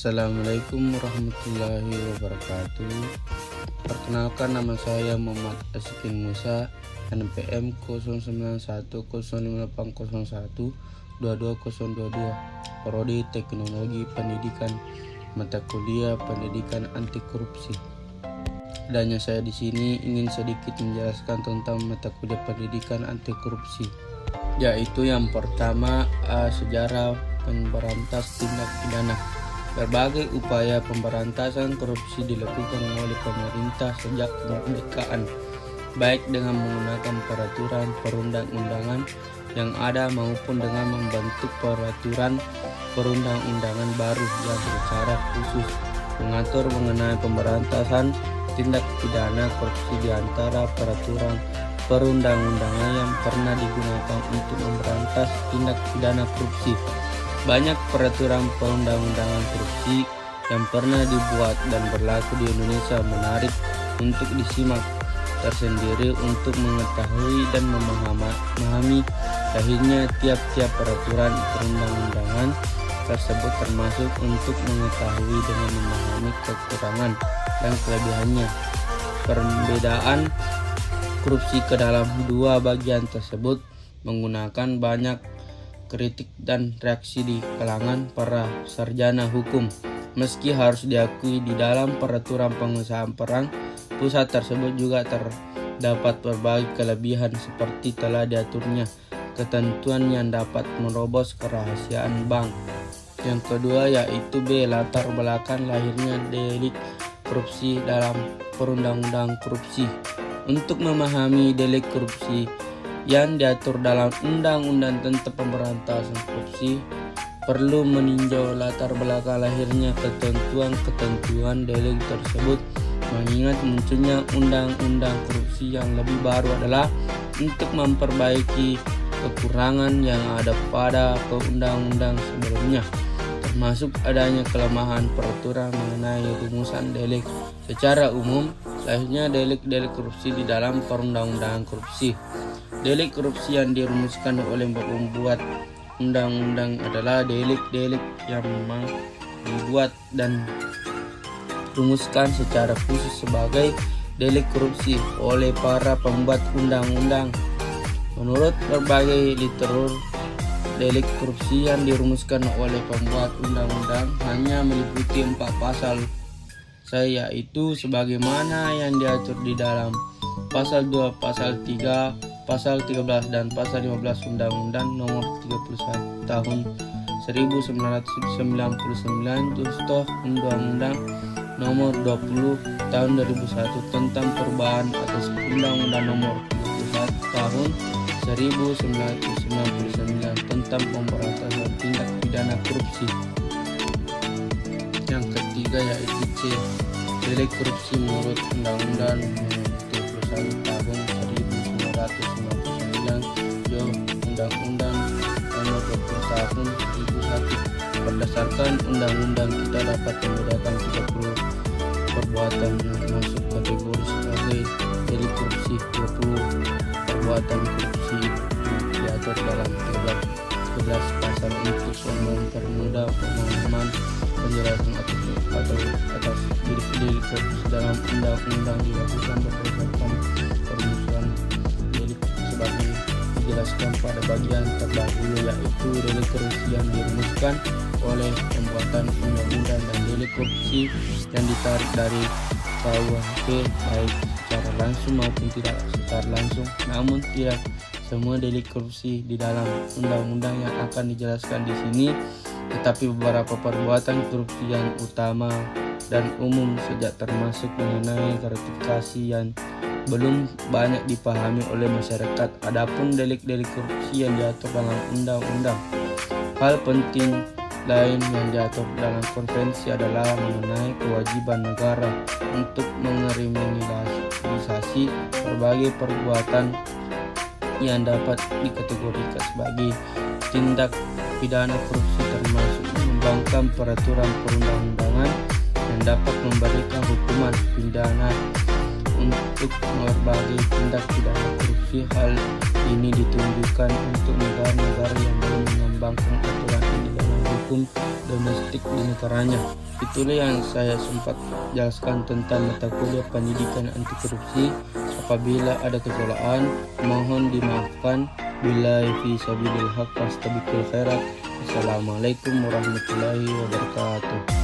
Assalamualaikum warahmatullahi wabarakatuh. Perkenalkan, nama saya Muhammad Askin Musa, NPM 09115080122022, Prodi Teknologi Pendidikan, mata kuliah Pendidikan Anti Korupsi. Adanya saya di sini ingin sedikit menjelaskan tentang mata kuliah Pendidikan Anti Korupsi, yaitu yang pertama sejarah pemberantas tindak pidana. Berbagai upaya pemberantasan korupsi dilakukan oleh pemerintah sejak kemerdekaan, baik dengan menggunakan peraturan perundang-undangan yang ada maupun dengan membentuk peraturan perundang-undangan baru yang secara khusus mengatur mengenai pemberantasan tindak pidana korupsi. Di antara peraturan perundang-undangan yang pernah digunakan untuk memberantas tindak pidana korupsi, banyak peraturan perundang-undangan korupsi yang pernah dibuat dan berlaku di Indonesia menarik untuk disimak tersendiri untuk mengetahui dan memahami lahirnya tiap-tiap peraturan perundang-undangan tersebut, termasuk untuk mengetahui dengan memahami kekurangan dan kelebihannya. Perbedaan korupsi ke dalam dua bagian tersebut menggunakan banyak kritik dan reaksi di kalangan para sarjana hukum. Meski harus diakui di dalam peraturan pengusahaan perang pusat tersebut juga terdapat berbagai kelebihan, seperti telah diaturnya ketentuan yang dapat merobos kerahasiaan bank. Yang kedua yaitu latar belakang lahirnya delik korupsi dalam perundang-undang korupsi. Untuk memahami delik korupsi yang diatur dalam Undang-Undang tentang Pemberantasan Korupsi, perlu meninjau latar belakang lahirnya ketentuan-ketentuan delik tersebut. Mengingat munculnya undang-undang korupsi yang lebih baru adalah untuk memperbaiki kekurangan yang ada pada undang-undang sebelumnya, termasuk adanya kelemahan peraturan mengenai rumusan delik. Secara umum, lahirnya delik-delik korupsi di dalam perundang-undangan korupsi. Delik korupsi yang dirumuskan oleh pembuat undang-undang adalah delik-delik yang memang dibuat dan dirumuskan secara khusus sebagai delik korupsi oleh para pembuat undang-undang. Menurut berbagai literatur, delik korupsi yang dirumuskan oleh pembuat undang-undang hanya meliputi 4 pasal, yaitu sebagaimana yang diatur di dalam pasal 2, pasal 3, pasal 13 dan pasal 15 Undang-Undang Nomor 31 Tahun 1999 Contoh Undang-Undang Nomor 20 Tahun 2001 tentang perubahan atas Undang-Undang Nomor 31 Tahun 1999 tentang pemberantasan tindak pidana korupsi. Yang ketiga yaitu C, delik korupsi menurut Undang-Undang Nomor 31 Tahun 1999 Undang-Undang Nomor 20 Tahun 2001. Berdasarkan undang-undang kita dapat membedakan 30 perbuatan yang masuk kategori sebagai delik korupsi. 20 perbuatan korupsi diatur dalam 13 pasal untuk mempermudah pemahaman penjelasan atas delik korupsi dalam undang-undang dilakukan berdasarkan perumusan delik sebagai dijelaskan pada bagian terdahulu, yaitu delik korupsi yang dirumuskan oleh pembuatan undang-undang dan delik korupsi yang ditarik dari KUHP baik secara langsung maupun tidak secara langsung. Namun tidak semua delik korupsi di dalam undang-undang yang akan dijelaskan di sini, tetapi beberapa perbuatan korupsi yang utama dan umum saja, termasuk mengenai gratifikasi yang belum banyak dipahami oleh masyarakat. Adapun delik-delik korupsi yang diatur dalam undang-undang, hal penting lain yang diatur dalam konvensi adalah mengenai kewajiban negara untuk mengkriminalisasi berbagai perbuatan yang dapat dikategorikan sebagai tindak pidana korupsi, termasuk mengembangkan peraturan perundang-undangan yang dapat memberikan hukuman pidana untuk berbagai tindak pidana korupsi. Hal ini ditunjukkan untuk negara-negara yang belum mengembangkan aturan ini dalam hukum hukum domestik di negaranya. Itulah yang saya sempat jelaskan tentang mata kuliah pendidikan anti korupsi. Apabila ada kesalahan, mohon dimaafkan. Billahi fi sabilil haq, fastabiqul khairat. Assalamualaikum warahmatullahi wabarakatuh.